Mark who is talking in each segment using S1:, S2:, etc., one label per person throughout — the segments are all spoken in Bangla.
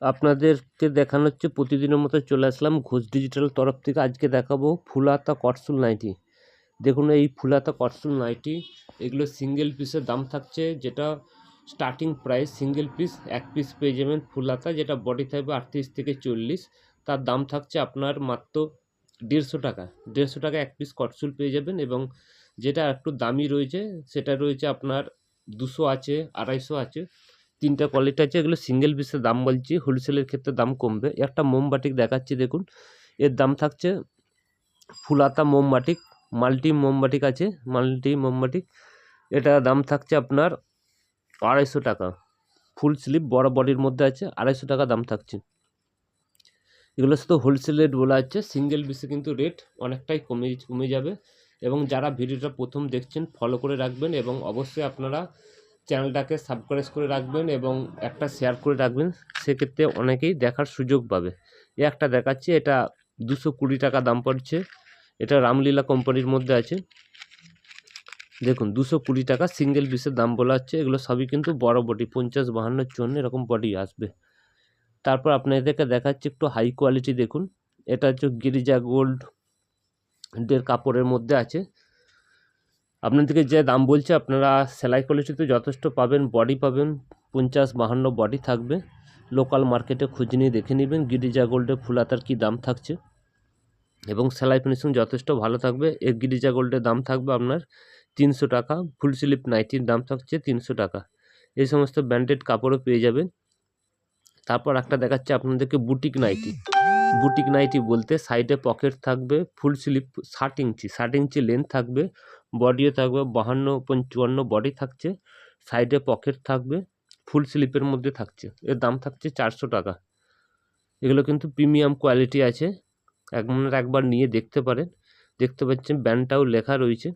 S1: আপনাদেরকে দেখানো হচ্ছে প্রতিদিনের মতো চলে আসলাম ঘোষ ডিজিটাল তরফ থেকে। আজকে দেখাবো ফুল হাতা কটসুল নাইটি। দেখুন এই ফুল হাতা কটসুল নাইটি, এগুলো সিঙ্গেল পিসের দাম থাকছে, যেটা starting price single piece 1 piece পেয়ে যাবেন ফুল হাতা, যেটা বডি থাকবে 38 থেকে 40। তার দাম থাকছে আপনার মাত্র 150 টাকা। 150 টাকা 1 পিস কটসুল পেয়ে যাবেন। এবং যেটা একটু দামি রয়েছে সেটা রয়েছে আপনার 200 আছে, 250 আছে, 3টা কোয়ালিটি আছে। এগুলো সিঙ্গেল পিসের দাম বলছি, হোলসেলের ক্ষেত্রে দাম কমবে। একটা মোমবাটিক দেখাচ্ছি দেখুন, এর দাম থাকছে ফুল হাতা মোমবাটিক, মাল্টি মোমবাটিক আছে, মাল্টি মোমবাটিক, এটা দাম থাকছে আপনার 250 টাকা। ফুল স্লিভ বড় বডির মধ্যে আছে, 250 টাকা দাম থাকছে। এগুলো শুধু হোলসেল রেট বলা হচ্ছে, সিঙ্গেল পিসে কিন্তু রেট অনেকটাই কমে যাবে। এবং যারা ভিডিওটা প্রথম দেখছেন ফলো করে রাখবেন, এবং অবশ্যই আপনারা চ্যানেলটাকে সাবস্ক্রাইব করে রাখবেন এবং একটা শেয়ার করে রাখবেন, সেক্ষেত্রে অনেকেই দেখার সুযোগ পাবে। একটা দেখাচ্ছি, এটা 220 টাকা দাম পড়ছে, এটা রামলীলা কোম্পানির মধ্যে আছে। দেখুন 220 টাকা সিঙ্গেল পিসের দাম বলা হচ্ছে। এগুলো সবই কিন্তু বড় বডি, 50-52 জন্য এরকম বডি আসবে। তারপর আপনাদেরকে দেখাচ্ছি একটু হাই কোয়ালিটি। দেখুন এটা হচ্ছে গিরিজা গোল্ডের কাপড়ের মধ্যে আছে। আপনাদেরকে যে দাম বলছে, আপনারা সেলাই কোয়ালিটিতে যথেষ্ট পাবেন, বডি পাবেন 50-52 বডি থাকবে। লোকাল মার্কেটে খুঁজ নিয়ে দেখে নেবেন গিরিজা গোল্ডের ফুল হাতার কী দাম থাকছে, এবং সেলাই ফিনিশিং যথেষ্ট ভালো থাকবে। এই গিরিজা গোল্ডের দাম থাকবে আপনার 300 টাকা। ফুল স্লিভ নাইটির দাম থাকছে 300 টাকা। এই সমস্ত ব্র্যান্ডেড কাপড়ও পেয়ে যাবেন। তারপর একটা দেখাচ্ছে আপনাদেরকে বুটিক নাইটি। বুটিক নাইটি বলতে সাইডে পকেট থাকবে, ফুল স্লিভ 60 ইঞ্চি লেন্থ থাকবে, বডিও থাকবে 52-54 বডি থাকছে, সাইডে পকেট থাকবে, ফুল স্লিপের মধ্যে থাকছে। এর দাম থাকছে 400 টাকা। এগুলো কিন্তু প্রিমিয়াম কোয়ালিটি আছে, একবার নিয়ে দেখতে পারেন। দেখতে পাচ্ছেন ব্র্যান্ডটাও লেখা রয়েছে।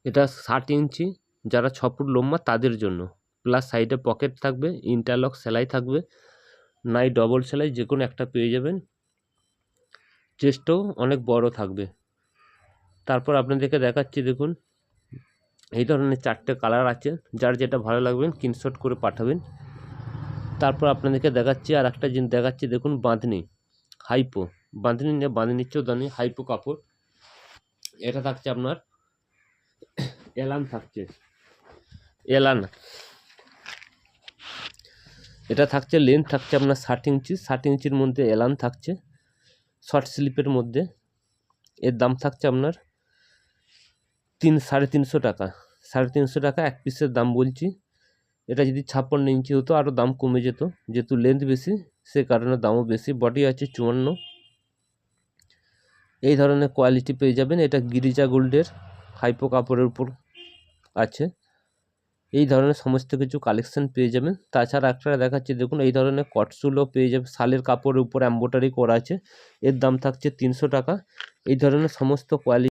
S1: এটা 60 ইঞ্চি, যারা 6 ফুট লম্বা তাদের জন্য। প্লাস সাইডে পকেট থাকবে, ইন্টারলক সেলাই থাকবে, নাই ডবল সেলাই, যে কোনো একটা পেয়ে যাবেন। চেস্টও অনেক বড় থাকবে। তারপর আপনাদেরকে দেখাচ্ছি দেখুন, এই ধরনের 4টে কালার আছে, যার যেটা ভালো লাগবে স্ক্রিনশট করে পাঠাবেন। তারপর আপনাদেরকে দেখাচ্ছি আর একটা জিনিস দেখাচ্ছি, দেখুন বাঁধনি হাইপো, বাঁধনির চৌদানি হাইপো কাপড়। এটা থাকছে আপনার এলান থাকছে, এলান। এটা থাকছে লেন্থ থাকছে আপনার 60 ইঞ্চি, 60 ইঞ্চির মধ্যে এলান থাকছে, শর্ট স্লিপের মধ্যে। এর দাম থাকছে আপনার 350 টাকা। 350 টাকা 1 পিসের দাম বলছি। এটা যদি 56 ইঞ্চি হতো আরও দাম কমে যেত, যেহেতু লেন্থ বেশি সে কারণে দামও বেশি। বডি আছে 54। এই ধরনের কোয়ালিটি পেয়ে যাবেন। এটা গিরিজা গোল্ডের হাইপো কাপড়ের উপর আছে। এই ধরনের সমস্ত কিছু কালেকশন পেয়ে যাবেন। তাছাড়া একটা দেখাচ্ছি দেখুন, এই ধরনের কটসুলও পেয়ে যাবেন, শালের কাপড়ের উপর এমব্রয়ডারি করা আছে। এর দাম থাকছে 300 টাকা। এই ধরনের সমস্ত কোয়ালিটি